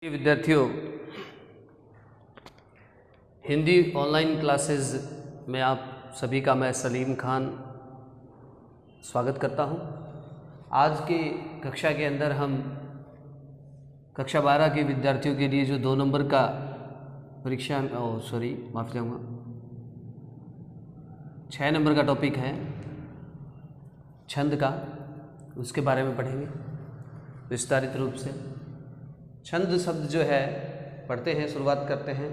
विद्यार्थियों, Hindi online classes में आप सभी का मैं सलीम खान स्वागत करता हूं। आज की कक्षा के अंदर हम कक्षा 12 के विद्यार्थियों के लिए जो 2 नंबर का परीक्षा माफ़ी चाहूँगा 6 नंबर का टॉपिक है छंद का, उसके बारे में पढ़ेंगे विस्तारित रूप से। छंद शब्द जो है पढ़ते हैं, शुरुआत करते हैं।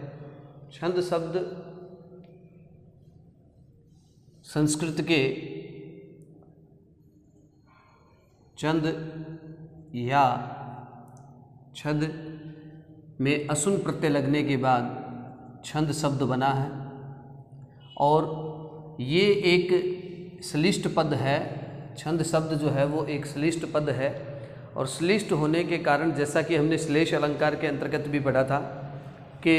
छंद शब्द संस्कृत के चंद या छद में असुन प्रत्यय लगने के बाद छंद शब्द बना है और ये एक श्लिष्ट पद है। छंद शब्द जो है वो एक श्लिष्ट पद है और श्लिष्ट होने के कारण, जैसा कि हमने श्लेष अलंकार के अंतर्गत भी पढ़ा था कि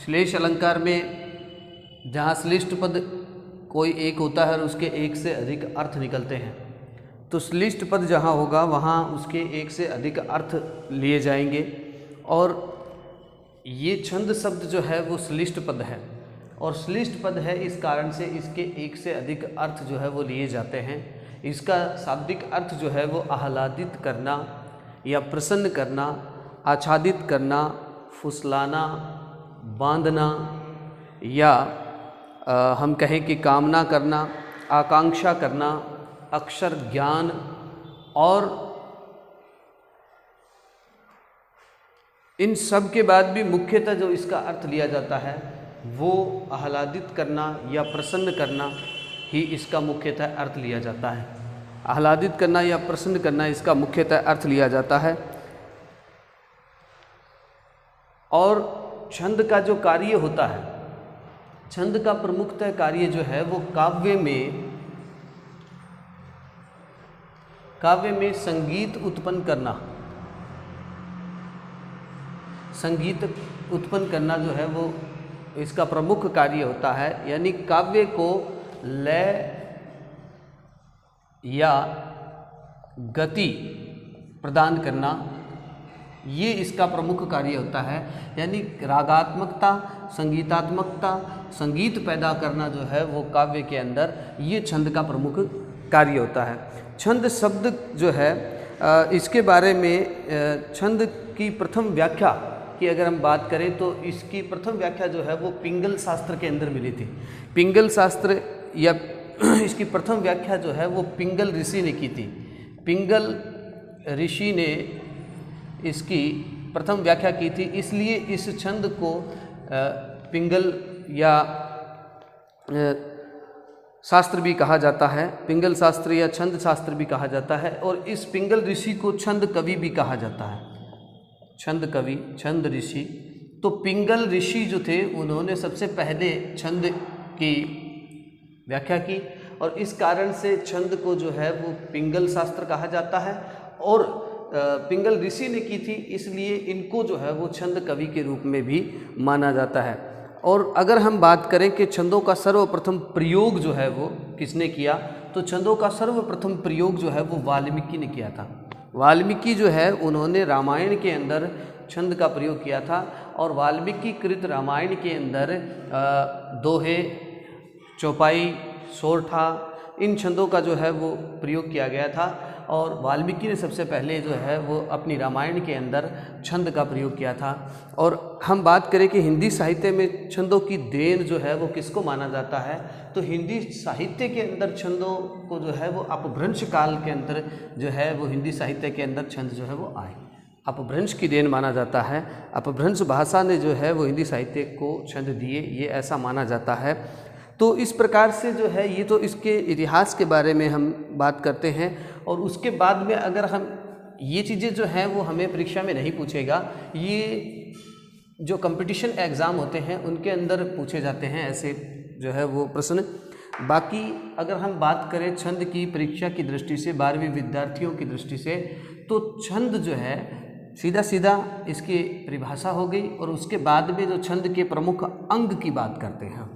श्लेष अलंकार में जहाँ श्लिष्ट पद कोई एक होता है और उसके एक से अधिक अर्थ निकलते हैं, तो श्लिष्ट पद जहाँ होगा वहाँ उसके एक से अधिक अर्थ लिए जाएंगे। और ये छंद शब्द जो है वो श्लिष्ट पद है और श्लिष्ट पद है, इस कारण से इसके एक से अधिक अर्थ जो है वो लिए जाते हैं। इसका शाब्दिक अर्थ जो है वो आह्लादित करना या प्रसन्न करना, आच्छादित करना, फुसलाना, बांधना या हम कहें कि कामना करना, आकांक्षा करना, अक्षर ज्ञान, और इन सब के बाद भी मुख्यतः जो इसका अर्थ लिया जाता है वो आह्लादित करना या प्रसन्न करना ही इसका मुख्यतः अर्थ लिया जाता है। आह्लादित करना या प्रसन्न करना इसका मुख्यतः अर्थ लिया जाता है। और छंद का जो कार्य होता है, छंद का प्रमुखतः कार्य जो है वो काव्य में संगीत उत्पन्न करना। संगीत उत्पन्न करना जो है वो इसका प्रमुख कार्य होता है, यानी काव्य को लय या गति प्रदान करना, ये इसका प्रमुख कार्य होता है। यानी रागात्मकता, संगीतात्मकता, संगीत पैदा करना जो है वो काव्य के अंदर ये छंद का प्रमुख कार्य होता है। छंद शब्द जो है इसके बारे में छंद की प्रथम व्याख्या की अगर हम बात करें तो इसकी प्रथम व्याख्या जो है वो पिंगल शास्त्र के अंदर मिली थी। पिंगल शास्त्र या इसकी प्रथम व्याख्या जो है वो पिंगल ऋषि ने की थी। पिंगल ऋषि ने इसकी प्रथम व्याख्या की थी, इसलिए इस छंद को पिंगल या शास्त्र भी कहा जाता है, पिंगल शास्त्र या छंद शास्त्र भी कहा जाता है। और इस पिंगल ऋषि को छंद कवि भी कहा जाता है। छंद कवि, छंद ऋषि। तो पिंगल ऋषि जो थे उन्होंने सबसे पहले छंद की व्याख्या की और इस कारण से छंद को जो है वो पिंगल शास्त्र कहा जाता है। और पिंगल ऋषि ने की थी, इसलिए इनको जो है वो छंद कवि के रूप में भी माना जाता है। और अगर हम बात करें कि छंदों का सर्वप्रथम प्रयोग जो है वो किसने किया, तो छंदों का सर्वप्रथम प्रयोग जो है वो वाल्मीकि ने किया था। वाल्मीकि जो है उन्होंने रामायण के अंदर छंद का प्रयोग किया था और वाल्मीकि कृत रामायण के अंदर दोहे, चौपाई, सोरठा, इन छंदों का जो है वो प्रयोग किया गया था। और वाल्मीकि ने सबसे पहले जो है वो अपनी रामायण के अंदर छंद का प्रयोग किया था। और हम बात करें कि हिंदी साहित्य में छंदों की देन जो है वो किसको माना जाता है, तो हिंदी साहित्य के अंदर छंदों को जो है वो अपभ्रंश काल के अंदर जो है वो हिंदी साहित्य के अंदर छंद जो है वो आए, अपभ्रंश की देन माना जाता है। अपभ्रंश भाषा ने जो है वो हिंदी साहित्य को छंद दिए, ये ऐसा माना जाता है। तो इस प्रकार से जो है ये तो इसके इतिहास के बारे में हम बात करते हैं। और उसके बाद में अगर हम ये चीज़ें जो हैं वो हमें परीक्षा में नहीं पूछेगा, ये जो कंपटीशन एग्ज़ाम होते हैं उनके अंदर पूछे जाते हैं ऐसे जो है वो प्रश्न। बाकी अगर हम बात करें छंद की परीक्षा की दृष्टि से, 12वीं विद्यार्थियों की दृष्टि से, तो छंद जो है सीधा सीधा इसकी परिभाषा हो गई और उसके बाद में जो छंद के प्रमुख अंग की बात करते हैं।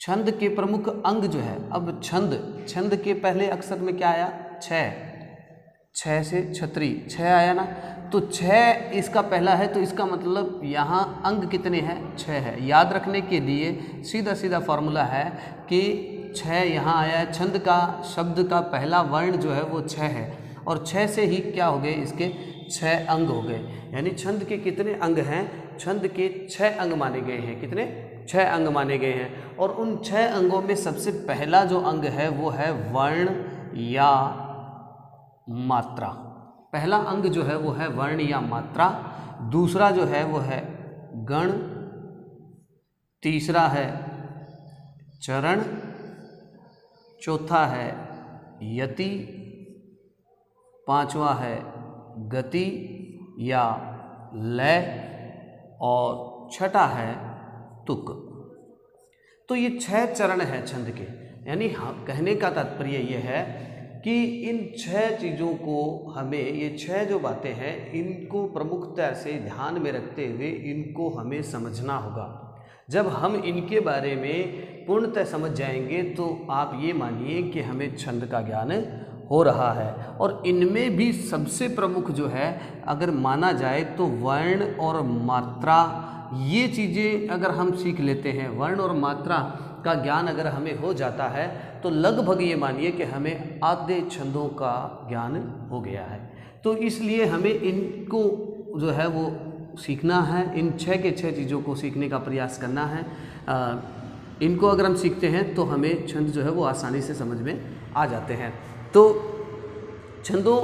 छंद के प्रमुख अंग जो है, अब छंद के पहले अक्षर में क्या आया? छ। 6 से छतरी, 6 आया ना, तो 6 इसका पहला है, तो इसका मतलब यहाँ अंग कितने हैं, 6 है। याद रखने के लिए सीधा सीधा फॉर्मूला है कि 6 यहाँ आया है, छंद का शब्द का पहला वर्ण जो है वो 6 है, और 6 से ही क्या हो गए, इसके 6 अंग हो गए। यानी छंद के कितने अंग हैं, छंद के 6 अंग माने गए हैं। कितने, 6 अंग माने गए हैं। और उन 6 अंगों में सबसे पहला जो अंग है वो है वर्ण या मात्रा। पहला अंग जो है वो है वर्ण या मात्रा, दूसरा जो है वो है गण, तीसरा है चरण, चौथा है यति, पांचवा है गति या लय, और छठा है तुक। तो ये 6 चरण है छंद के। यानी कहने का तात्पर्य ये है कि इन 6 चीज़ों को हमें, ये 6 जो बातें हैं, इनको प्रमुखता से ध्यान में रखते हुए इनको हमें समझना होगा। जब हम इनके बारे में पूर्णतः समझ जाएंगे तो आप ये मानिए कि हमें छंद का ज्ञान हो रहा है। और इनमें भी सबसे प्रमुख जो है अगर माना जाए तो वर्ण और मात्रा, ये चीज़ें अगर हम सीख लेते हैं, वर्ण और मात्रा का ज्ञान अगर हमें हो जाता है तो लगभग ये मानिए कि हमें आधे छंदों का ज्ञान हो गया है। तो इसलिए हमें इनको जो है वो सीखना है, इन 6 के 6 चीज़ों को सीखने का प्रयास करना है। इनको अगर हम सीखते हैं तो हमें छंद जो है वो आसानी से समझ में आ जाते हैं। तो छंदों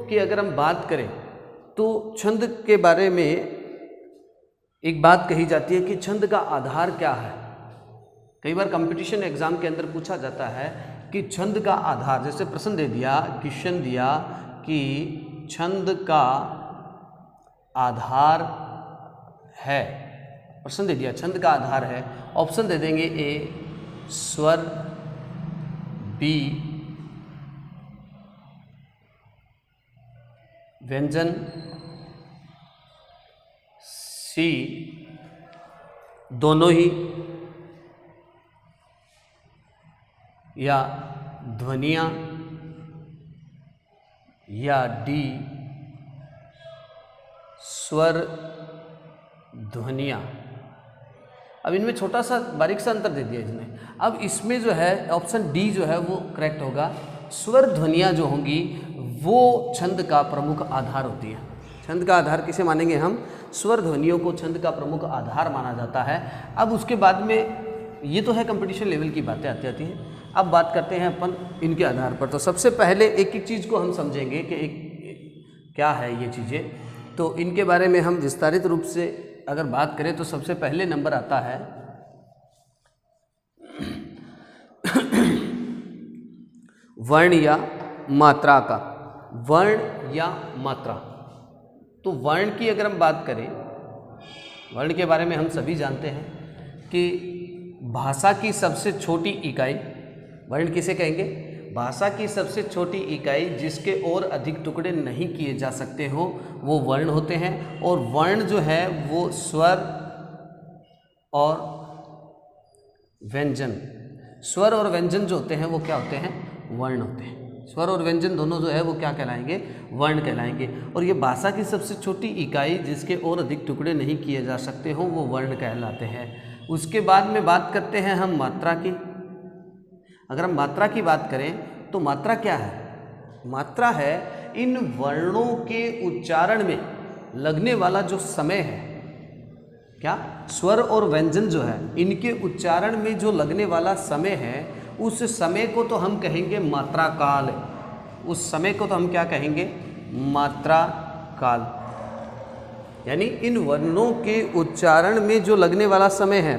की अगर हम बात करें तो छंद के बारे में एक बात कही जाती है कि छंद का आधार क्या है। कई बार कंपटीशन एग्जाम के अंदर पूछा जाता है कि छंद का आधार, जैसे प्रश्न दे दिया, क्वेश्चन दिया कि छंद का आधार है, प्रश्न दे दिया छंद का आधार है, ऑप्शन दे देंगे ए स्वर, बी व्यंजन, सी दोनों ही, या ध्वनियाँ, या डी स्वर ध्वनियाँ। अब इनमें छोटा सा बारीक सा अंतर दे दिया इसने। अब इसमें जो है ऑप्शन डी जो है वो करेक्ट होगा। स्वर ध्वनियाँ जो होंगी वो छंद का प्रमुख आधार होती है। छंद का आधार किसे मानेंगे हम, स्वर ध्वनियों को छंद का प्रमुख आधार माना जाता है। अब उसके बाद में ये तो है कंपटीशन लेवल की बातें आती हैं। अब बात करते हैं अपन इनके आधार पर। तो सबसे पहले एक एक चीज़ को हम समझेंगे कि क्या है ये चीज़ें। तो इनके बारे में हम विस्तारित रूप से अगर बात करें तो सबसे पहले नंबर आता है वर्ण या मात्रा का। वर्ण या मात्रा, तो वर्ण की अगर हम बात करें, वर्ण के बारे में हम सभी जानते हैं कि भाषा की सबसे छोटी इकाई, वर्ण किसे कहेंगे, भाषा की सबसे छोटी इकाई जिसके और अधिक टुकड़े नहीं किए जा सकते हो वो वर्ण होते हैं। और वर्ण जो है वो स्वर और व्यंजन, स्वर और व्यंजन जो होते हैं वो क्या होते हैं, वर्ण होते हैं। स्वर और व्यंजन दोनों जो है वो क्या कहलाएंगे, वर्ण कहलाएंगे। और ये भाषा की सबसे छोटी इकाई जिसके और अधिक टुकड़े नहीं किए जा सकते हो वो वर्ण कहलाते हैं। उसके बाद में बात करते हैं हम मात्रा की। अगर हम मात्रा की बात करें तो मात्रा क्या है, मात्रा है इन वर्णों के उच्चारण में लगने वाला जो समय है। क्या, स्वर और व्यंजन जो है इनके उच्चारण में जो लगने वाला समय है उस समय को तो हम कहेंगे मात्रा काल। उस समय को तो हम क्या कहेंगे, मात्रा काल। यानी इन वर्णों के उच्चारण में जो लगने वाला समय है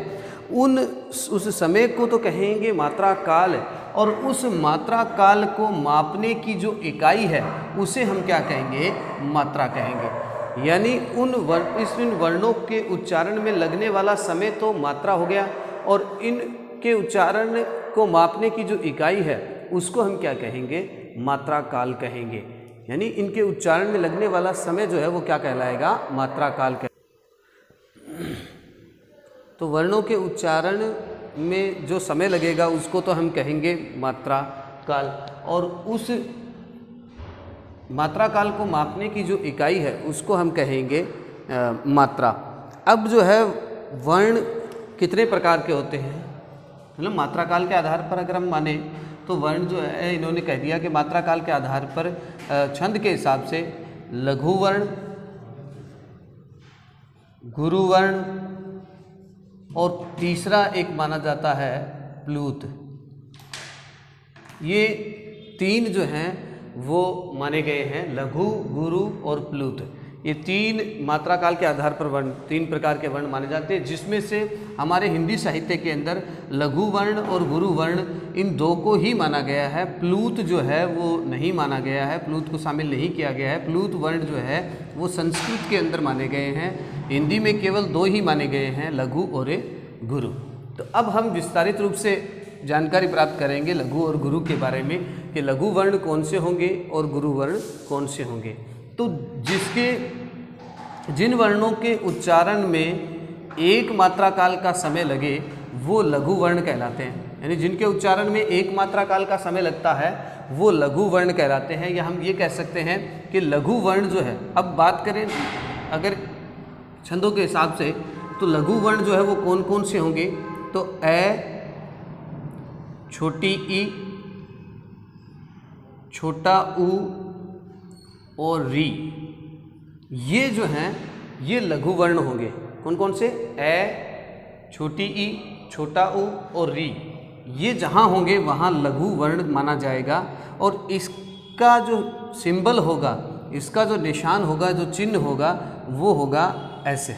उस समय को तो कहेंगे मात्रा काल। और उस मात्रा काल को मापने की जो इकाई है उसे हम क्या कहेंगे, मात्रा कहेंगे। यानी इन वर्णों के उच्चारण में लगने वाला समय तो मात्रा हो गया, और इनके उच्चारण को मापने की जो इकाई है उसको हम क्या कहेंगे, मात्रा काल कहेंगे। यानी इनके उच्चारण में लगने वाला समय जो है वो क्या कहलाएगा, मात्रा काल कह। तो वर्णों के उच्चारण में जो समय लगेगा उसको तो हम कहेंगे मात्रा काल। और मात्रा काल को मापने की जो इकाई है उसको हम कहेंगे मात्रा। अब जो है वर्ण कितने प्रकार के होते हैं, मतलब मात्रा काल के आधार पर अगर हम माने तो वर्ण जो है इन्होंने कह दिया कि मात्रा काल के आधार पर छंद के हिसाब से लघु वर्ण, गुरु वर्ण और तीसरा एक माना जाता है प्लूत। ये तीन जो हैं वो माने गए हैं, लघु, गुरु और प्लूत। ये तीन मात्रा काल के आधार पर वर्ण, तीन प्रकार के वर्ण माने जाते हैं, जिसमें से हमारे हिंदी साहित्य के अंदर लघु वर्ण और गुरु वर्ण इन दो को ही माना गया है। प्लूत जो है वो नहीं माना गया है, प्लूत को शामिल नहीं किया गया है। प्लूत वर्ण जो है वो संस्कृत के अंदर माने गए हैं, हिंदी में केवल दो ही माने गए हैं, लघु और गुरु। तो अब हम विस्तारित रूप से जानकारी प्राप्त करेंगे लघु और गुरु के बारे में कि लघु वर्ण कौन से होंगे और गुरु वर्ण कौन से होंगे। तो जिन वर्णों के उच्चारण में एक मात्रा काल का समय लगे वो लघु वर्ण कहलाते हैं, यानी जिनके उच्चारण में एक मात्रा काल का समय लगता है वो लघु वर्ण कहलाते हैं, या हम ये कह सकते हैं कि लघु वर्ण जो है। अब बात करें अगर छंदों के हिसाब से तो लघु वर्ण जो है वो कौन कौन से होंगे, तो ए, छोटी ई, छोटा ऊ और री, ये जो हैं ये लघु वर्ण होंगे। कौन कौन से? ए, छोटी ई, छोटा ऊ और री, ये जहाँ होंगे वहाँ लघु वर्ण माना जाएगा। और इसका जो सिंबल होगा, इसका जो निशान होगा, जो चिन्ह होगा वो होगा ऐसे,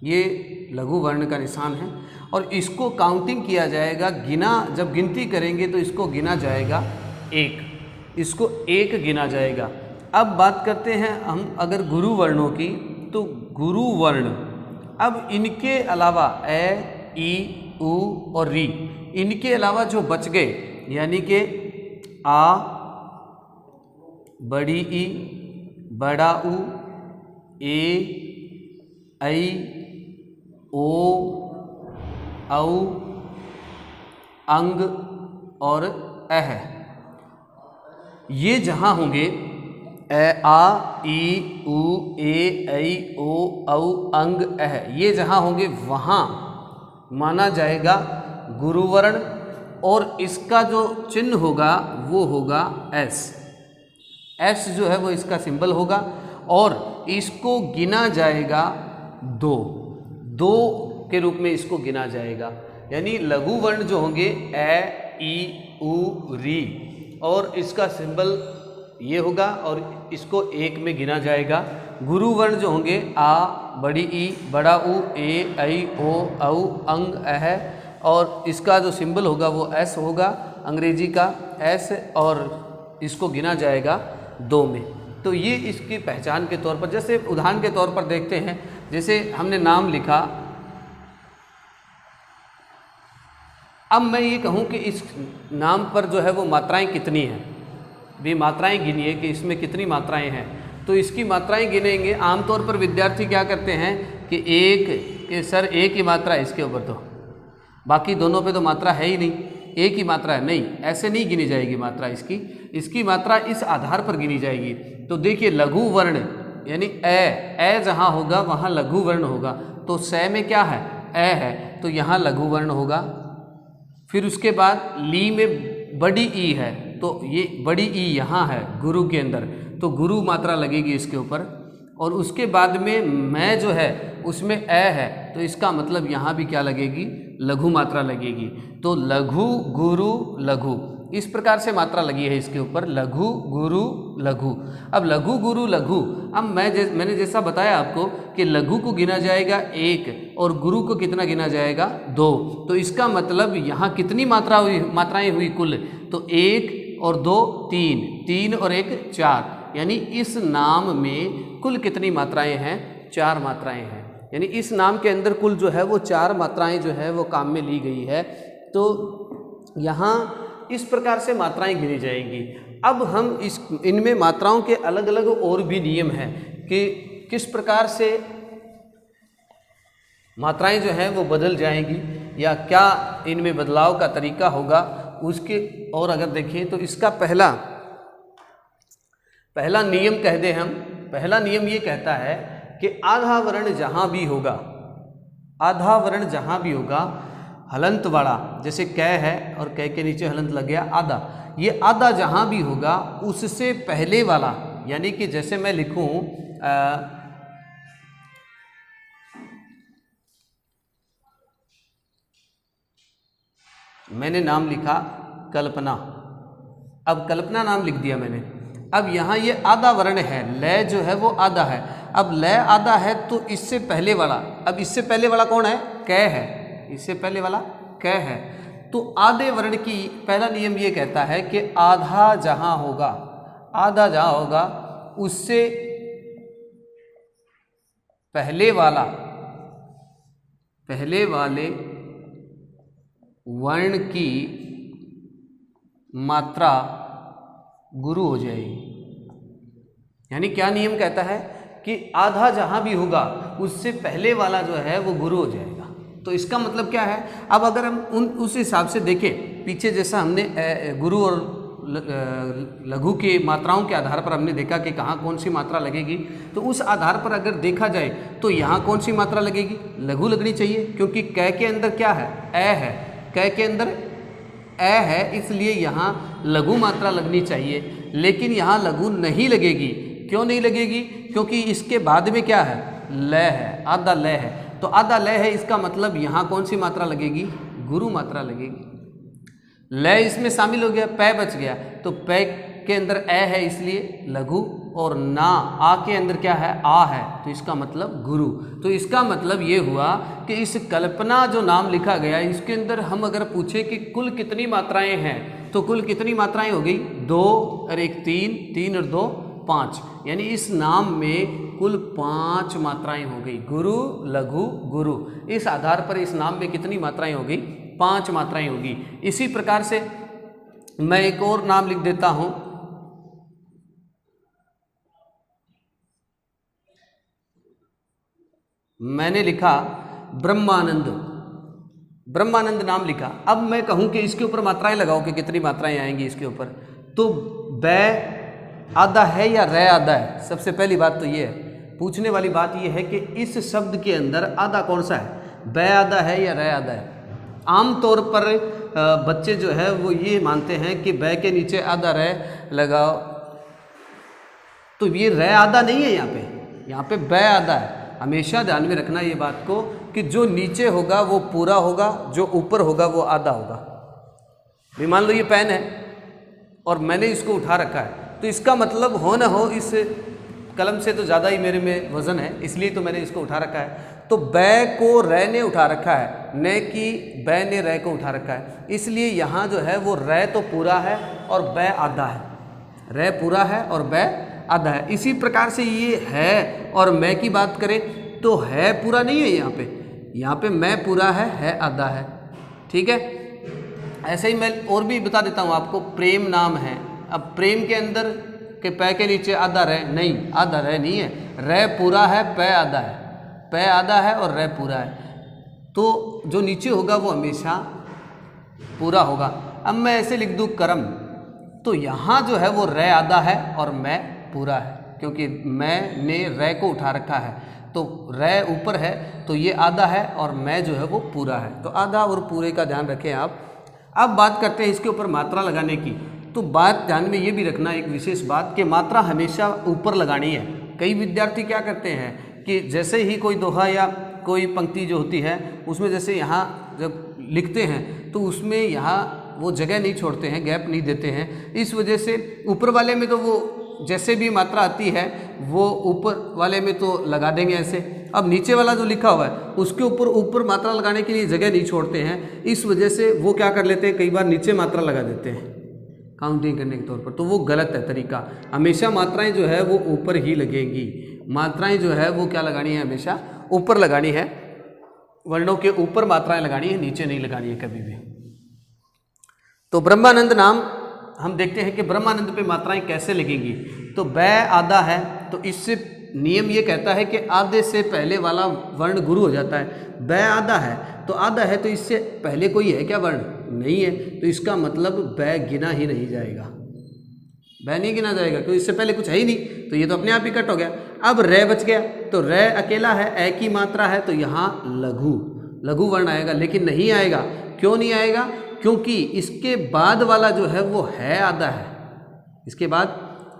ये लघु वर्ण का निशान है। और इसको काउंटिंग किया जाएगा, गिना, जब गिनती करेंगे तो इसको गिना जाएगा एक, इसको एक गिना जाएगा। अब बात करते हैं हम अगर गुरु वर्णों की, तो गुरु वर्ण, अब इनके अलावा ए, ई, उ और री, इनके अलावा जो बच गए, यानी कि आ, बड़ी ई, बड़ा ऊ, ए, ऐ, ओ, औ, अंग और अह, ये जहाँ होंगे ए, आ, ई, उ, ए, ऐ, ओ, औ, अंग, अह, ये जहाँ होंगे वहाँ माना जाएगा गुरु वर्ण। और इसका जो चिन्ह होगा वो होगा एस, एस जो है वो इसका सिंबल होगा। और इसको गिना जाएगा दो, दो के रूप में इसको गिना जाएगा, यानी लघु वर्ण जो होंगे ए, ई, उ, री, और इसका सिंबल ये होगा और इसको एक में गिना जाएगा। गुरु वर्ण जो होंगे आ, बड़ी ई, बड़ा ऊ, ए, ऐ, ओ, औ, अंग, अह, और इसका जो सिंबल होगा वो एस होगा, अंग्रेजी का एस, और इसको गिना जाएगा दो में। तो ये इसकी पहचान के तौर पर, जैसे उदाहरण के तौर पर देखते हैं, जैसे हमने नाम लिखा, अब मैं ये कहूँ कि इस नाम पर जो है वो मात्राएं कितनी हैं, भी मात्राएं गिनिए कि इसमें कितनी मात्राएं हैं। तो इसकी मात्राएं गिनेंगे। आमतौर पर विद्यार्थी क्या करते हैं कि एक कि सर एक ही मात्रा है इसके ऊपर, तो बाकी दोनों पे तो मात्रा है ही नहीं, एक ही मात्रा है। नहीं, ऐसे नहीं गिनी जाएगी मात्रा इसकी मात्रा इस आधार पर गिनी जाएगी। तो देखिए लघु वर्ण यानी ए जहाँ होगा वहाँ लघु वर्ण होगा। तो से में क्या है? ए है, तो यहाँ लघु वर्ण होगा। फिर उसके बाद ली में बड़ी ई है, तो ये बड़ी ई यहाँ है गुरु के अंदर, तो गुरु मात्रा लगेगी इसके ऊपर। और उसके बाद में मैं जो है उसमें ए है, तो इसका मतलब यहाँ भी क्या लगेगी? लघु मात्रा लगेगी। तो लघु गुरु लघु, इस प्रकार से मात्रा लगी है इसके ऊपर, लघु गुरु लघु। अब लघु गुरु लघु, अब मैंने जैसा बताया आपको कि लघु को गिना जाएगा 1 और गुरु को कितना गिना जाएगा? 2। तो इसका मतलब यहाँ कितनी मात्राएं हुई कुल? तो 1 और 2 3, 3 और 1 4, यानी इस नाम में कुल कितनी मात्राएं हैं? 4 मात्राएं हैं। यानी इस नाम के अंदर कुल जो है वो 4 मात्राएं जो है वो काम में ली गई है। तो यहाँ इस प्रकार से मात्राएं गिनी जाएंगी। अब हम इनमें मात्राओं के अलग अलग और भी नियम हैं कि किस प्रकार से मात्राएं जो हैं वो बदल जाएंगी या क्या इनमें बदलाव का तरीका होगा उसके। और अगर देखें तो इसका पहला नियम कह दे हम, पहला नियम ये कहता है कि आधा वर्ण जहाँ भी होगा, आधा वर्ण जहाँ भी होगा हलंत वाला, जैसे कै है और कै के नीचे हलंत लग गया आधा, ये आधा जहाँ भी होगा उससे पहले वाला, यानी कि जैसे मैं लिखूं मैंने नाम लिखा कल्पना, अब कल्पना नाम लिख दिया मैंने, अब यहाँ ये आधा वर्ण है, लय जो है वो आधा है, अब लय आधा है तो इससे पहले वाला, अब इससे पहले वाला कौन है, कै है, इससे पहले वाला कै है, तो आधे वर्ण की पहला नियम ये कहता है कि आधा जहाँ होगा, आधा जहाँ होगा उससे पहले वाला, पहले वाले वर्ण की मात्रा गुरु हो जाएगी। यानी क्या नियम कहता है कि आधा जहाँ भी होगा उससे पहले वाला जो है वो गुरु हो जाएगा। तो इसका मतलब क्या है, अब अगर हम उस हिसाब से देखें, पीछे जैसा हमने गुरु और लघु के मात्राओं के आधार पर हमने देखा कि कहाँ कौन सी मात्रा लगेगी, तो उस आधार पर अगर देखा जाए तो यहाँ कौन सी मात्रा लगेगी, लघु लगनी चाहिए, क्योंकि कै के अंदर क्या है, ए है, कै के अंदर ए है, इसलिए यहाँ लघु मात्रा लगनी चाहिए। लेकिन यहाँ लघु नहीं लगेगी, क्यों नहीं लगेगी, क्योंकि इसके बाद में क्या है, लय है, आधा लय है, तो आधा लय है, इसका मतलब यहाँ कौन सी मात्रा लगेगी, गुरु मात्रा लगेगी। लय इसमें शामिल हो गया, पै बच गया, तो पै के अंदर ए है इसलिए लघु, और ना आ के अंदर क्या है, आ है, तो इसका मतलब गुरु। तो इसका मतलब ये हुआ कि इस कल्पना जो नाम लिखा गया इसके अंदर हम अगर पूछे कि कुल कितनी मात्राएं हैं, तो कुल कितनी मात्राएं हो गई, 2 और 1 3, 3 और 2 5, यानी इस नाम में कुल 5 मात्राएं हो गई, गुरु लघु गुरु। इस आधार पर इस नाम में कितनी मात्राएं हो गई, 5 मात्राएं होगी। इसी प्रकार से मैं एक और नाम लिख देता हूं, मैंने लिखा ब्रह्मानंद, ब्रह्मानंद नाम लिखा। अब मैं कहूं कि इसके ऊपर मात्राएं लगाओ कि कितनी मात्राएं आएंगी इसके ऊपर, तो बै आधा है या रै आधा है। सबसे पहली बात तो ये है, पूछने वाली बात ये है कि इस शब्द के अंदर आधा कौन सा है, बै आधा है या रै आधा है। आमतौर पर बच्चे जो है वो ये मानते हैं कि बै के नीचे आधा रै लगाओ, तो ये रै आधा नहीं है, यहाँ पे बै आधा है। हमेशा ध्यान में रखना ये बात को कि जो नीचे होगा वो पूरा होगा, जो ऊपर होगा वो आधा होगा। भी मान लो ये पेन है और मैंने इसको उठा रखा है, तो इसका मतलब हो ना हो इस कलम से तो ज़्यादा ही मेरे में वज़न है, इसलिए तो मैंने इसको उठा रखा है। तो बै को रै ने उठा रखा है, न कि बै ने रै को उठा रखा है, इसलिए यहाँ जो है वो रै तो पूरा है और बै आधा है, रै पूरा है और बै आधा है। इसी प्रकार से ये है और मैं की बात करें तो है पूरा नहीं है, यहाँ पे मैं पूरा है आधा है, ठीक है। ऐसे ही मैं और भी बता देता हूँ आपको, प्रेम नाम है। अब प्रेम के अंदर के पै के नीचे आधा रै नहीं, आधा रै नहीं है, रै पूरा है, पै आधा है, पै आधा है और रै पूरा है, तो जो नीचे होगा वो हमेशा पूरा होगा। अब मैं ऐसे लिख दूँ करम, तो यहाँ जो है वो रै आधा है और मैं पूरा है, क्योंकि मैं ने रै को उठा रखा है, तो रै ऊपर है तो ये आधा है और मैं जो है वो पूरा है। तो आधा और पूरे का ध्यान रखें आप। अब बात करते हैं इसके ऊपर मात्रा लगाने की। तो बात ध्यान में ये भी रखना एक विशेष बात कि मात्रा हमेशा ऊपर लगानी है। कई विद्यार्थी क्या करते हैं कि जैसे ही कोई दोहा या कोई पंक्ति जो होती है उसमें जैसे यहाँ जब लिखते हैं तो उसमें यहाँ वो जगह नहीं छोड़ते हैं, गैप नहीं देते हैं। इस वजह से ऊपर वाले में तो वो जैसे भी मात्रा आती है वो ऊपर वाले में तो लगा देंगे ऐसे। अब नीचे वाला जो लिखा हुआ है उसके ऊपर मात्रा लगाने के लिए जगह नहीं छोड़ते हैं, इस वजह से वो क्या कर लेते हैं, कई बार नीचे मात्रा लगा देते हैं काउंटिंग करने के तौर पर, तो वो गलत है तरीका। हमेशा मात्राएं जो है वो ऊपर ही लगेंगी, मात्राएं जो है वो क्या लगानी है, हमेशा ऊपर लगानी है, वर्णों के ऊपर मात्राएं लगानी है, नीचे नहीं लगानी है कभी भी। तो ब्रह्मानंद नाम हम देखते हैं कि ब्रह्मानंद पे मात्राएं कैसे लगेंगी। तो बै आधा है तो इससे नियम ये कहता है कि आधे से पहले वाला वर्ण गुरु हो जाता है। बै आधा है तो आधा है तो इससे पहले कोई है क्या वर्ण, नहीं है, तो इसका मतलब बै गिना ही नहीं जाएगा। बै नहीं गिना जाएगा क्योंकि इससे पहले कुछ है ही नहीं, तो ये तो अपने आप ही कट हो गया। अब रे बच गया, तो रे अकेला है, ए की मात्रा है, तो यहाँ लघु वर्ण आएगा, लेकिन नहीं आएगा। क्यों नहीं आएगा? क्योंकि इसके बाद वाला जो है वो है आधा है, इसके बाद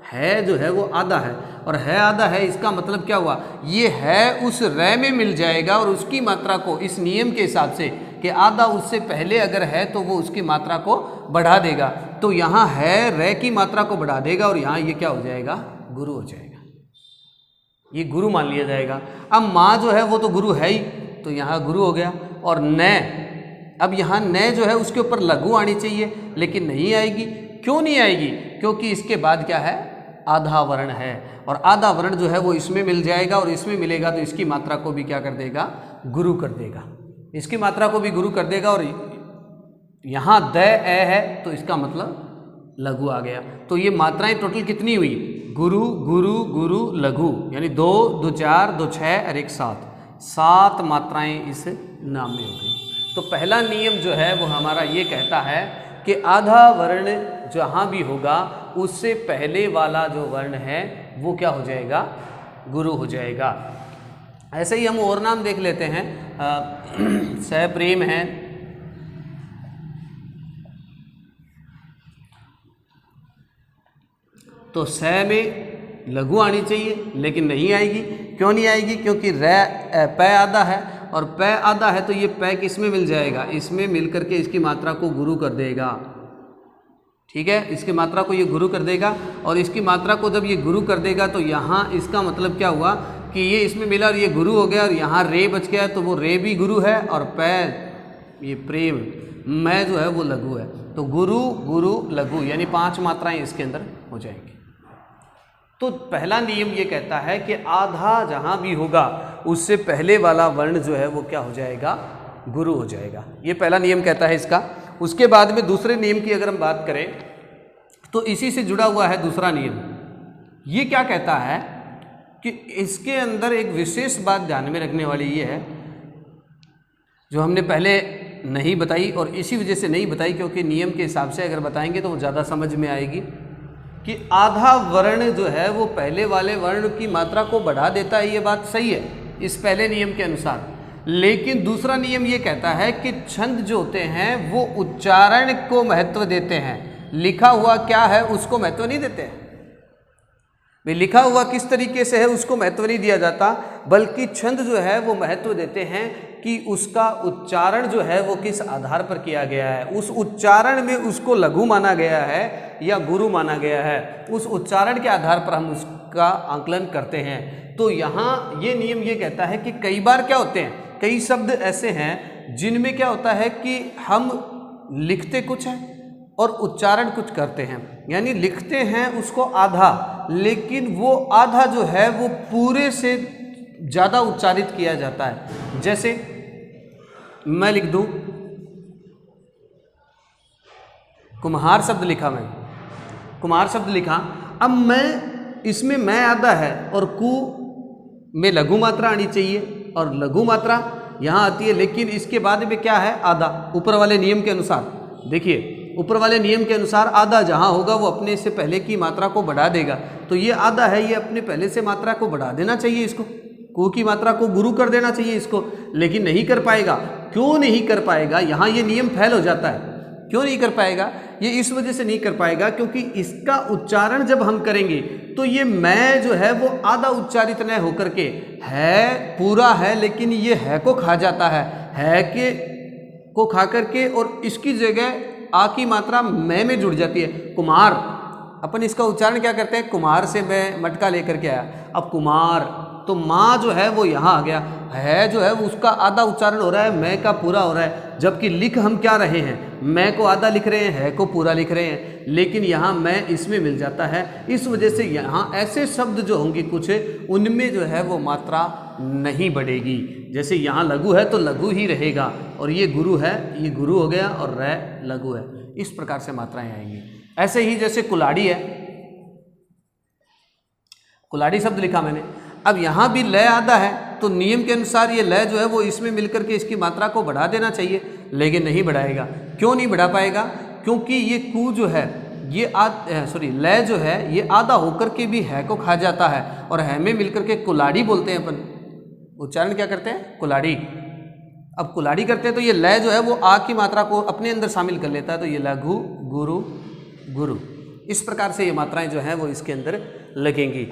है जो है वो आधा है, और है आधा है, इसका मतलब क्या हुआ? ये है उस रे में मिल जाएगा और उसकी मात्रा को इस नियम के हिसाब से कि आधा उससे पहले अगर है तो वो उसकी मात्रा को बढ़ा देगा, तो यहाँ है रे की मात्रा को बढ़ा देगा और यहाँ ये क्या हो जाएगा? गुरु हो जाएगा, ये गुरु मान लिया जाएगा। अब माँ जो है वो तो गुरु है ही, तो यहाँ गुरु हो गया। और न, अब यहाँ न जो है उसके ऊपर लघु आनी चाहिए, लेकिन नहीं आएगी। क्यों नहीं आएगी? क्योंकि इसके बाद क्या है? आधा वर्ण है, और आधा वर्ण जो है वो इसमें मिल जाएगा और इसमें मिलेगा तो इसकी मात्रा को भी क्या कर देगा? गुरु कर देगा, इसकी मात्रा को भी गुरु कर देगा। और यहाँ द ए है तो इसका मतलब लघु आ गया। तो ये मात्राएं टोटल कितनी हुई? गुरु गुरु गुरु लघु, यानी 2 2 4 2 6 और 1 7 मात्राएं इस नाम में हो गई। तो पहला नियम जो है वो हमारा ये कहता है कि आधा वर्ण जहाँ भी होगा उससे पहले वाला जो वर्ण है वो क्या हो जाएगा? गुरु हो जाएगा। ऐसे ही हम और नाम देख लेते हैं। सप्रेम है, तो स में लघु आनी चाहिए लेकिन नहीं आएगी। क्यों नहीं आएगी? क्योंकि पै आधा है, और पै आधा है तो ये पै किस में मिल जाएगा? इसमें मिल करके इसकी मात्रा को गुरु कर देगा। ठीक है, इसकी मात्रा को ये गुरु कर देगा, और इसकी मात्रा को जब ये गुरु कर देगा तो यहाँ इसका मतलब क्या हुआ कि ये इसमें मिला और ये गुरु हो गया, और यहाँ रे बच गया, तो वो रे भी गुरु है और पै ये प्रेम मैं जो है वो लघु है। तो गुरु गुरु लघु यानी 5 मात्राएं इसके अंदर हो जाएंगी। तो पहला नियम ये कहता है कि आधा जहाँ भी होगा उससे पहले वाला वर्ण जो है वो क्या हो जाएगा? गुरु हो जाएगा। ये पहला नियम कहता है इसका। उसके बाद में दूसरे नियम की अगर हम बात करें तो इसी से जुड़ा हुआ है दूसरा नियम। ये क्या कहता है कि इसके अंदर एक विशेष बात ध्यान में रखने वाली ये है, जो हमने पहले नहीं बताई, और इसी वजह से नहीं बताई क्योंकि नियम के हिसाब से अगर बताएंगे तो वो ज़्यादा समझ में आएगी, कि आधा वर्ण जो है वो पहले वाले वर्ण की मात्रा को बढ़ा देता है। ये बात सही है इस पहले नियम के अनुसार, लेकिन दूसरा नियम ये कहता है कि छंद जो होते हैं वो उच्चारण को महत्व देते हैं, लिखा हुआ क्या है उसको महत्व नहीं देते हैं। भाई लिखा हुआ किस तरीके से है उसको महत्व नहीं दिया जाता, बल्कि छंद जो है वो महत्व देते हैं कि उसका उच्चारण जो है वो किस आधार पर किया गया है, उस उच्चारण में उसको लघु माना गया है या गुरु माना गया है, उस उच्चारण के आधार पर हम उसका आंकलन करते हैं। तो यहाँ ये नियम ये कहता है कि कई बार क्या होते हैं, कई शब्द ऐसे हैं जिनमें क्या होता है कि हम लिखते कुछ हैं और उच्चारण कुछ करते हैं, यानी लिखते हैं उसको आधा, लेकिन वो आधा जो है वो पूरे से ज़्यादा उच्चारित किया जाता है। जैसे मैं लिख दूं कुम्हार शब्द लिखा, मैंने कुम्हार शब्द लिखा, अब मैं इसमें मैं आधा है और कु में लघु मात्रा आनी चाहिए और लघु मात्रा यहाँ आती है, लेकिन इसके बाद में क्या है? आधा। ऊपर वाले नियम के अनुसार देखिए, ऊपर वाले नियम के अनुसार आधा जहाँ होगा वो अपने से पहले की मात्रा को बढ़ा देगा, तो ये आधा है, ये अपने पहले से मात्रा को बढ़ा देना चाहिए, इसको को की मात्रा को गुरु कर देना चाहिए इसको, लेकिन नहीं कर पाएगा। क्यों नहीं कर पाएगा? यहाँ ये नियम फेल हो जाता है। क्यों नहीं कर पाएगा? ये इस वजह से नहीं कर पाएगा क्योंकि इसका उच्चारण जब हम करेंगे तो ये मैं जो है वो आधा उच्चारित न होकर के है पूरा है, लेकिन ये है को खा जाता है के को खा करके, और इसकी जगह आ की मात्रा मैं में जुड़ जाती है। कुमार, अपन इसका उच्चारण क्या करते हैं? कुमार से मैं मटका लेकर के आया, अब कुमार, तो माँ जो है वो यहाँ आ गया, है जो है उसका आधा उच्चारण हो रहा है, मैं का पूरा हो रहा है, जबकि लिख हम क्या रहे हैं? मैं को आधा लिख रहे हैं, है को पूरा लिख रहे हैं, लेकिन यहाँ मैं इसमें मिल जाता है। इस वजह से यहाँ ऐसे शब्द जो होंगे कुछ, उनमें जो है वो मात्रा नहीं बढ़ेगी। जैसे यहाँ लघु है तो लघु ही रहेगा, और ये गुरु है, ये गुरु हो गया, और रै लघु है। इस प्रकार से मात्राएं आएंगी। ऐसे ही जैसे कुलाड़ी है, कुलाड़ी शब्द लिखा मैंने, अब यहाँ भी लय आधा है, तो नियम के अनुसार ये लय जो है वो इसमें मिलकर के इसकी मात्रा को बढ़ा देना चाहिए, लेकिन नहीं बढ़ाएगा। क्यों नहीं बढ़ा पाएगा? क्योंकि ये कु जो है ये लय जो है ये आधा होकर के भी है को खा जाता है, और है में मिलकर के कुलाड़ी बोलते हैं अपन, उच्चारण क्या करते हैं, कुलाड़ी। अब कुलाड़ी करते हैं तो ये लय जो है वो आ की मात्रा को अपने अंदर शामिल कर लेता है, तो ये लघु गुरु गुरु, इस प्रकार से ये मात्राएं जो हैं वो इसके अंदर लगेंगी।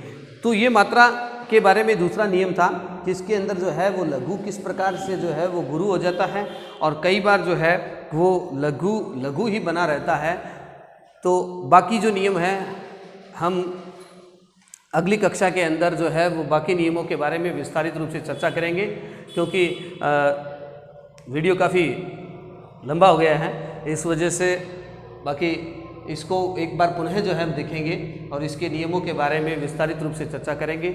तो ये मात्रा के बारे में दूसरा नियम था कि इसके अंदर जो है वो लघु किस प्रकार से जो है वो गुरु हो जाता है, और कई बार जो है वो लघु लघु ही बना रहता है। तो बाकी जो नियम हैं हम अगली कक्षा के अंदर जो है वो बाकी नियमों के बारे में विस्तारित रूप से चर्चा करेंगे, क्योंकि वीडियो काफ़ी लंबा हो गया है, इस वजह से बाकी इसको एक बार पुनः जो है हम देखेंगे और इसके नियमों के बारे में विस्तारित रूप से चर्चा करेंगे।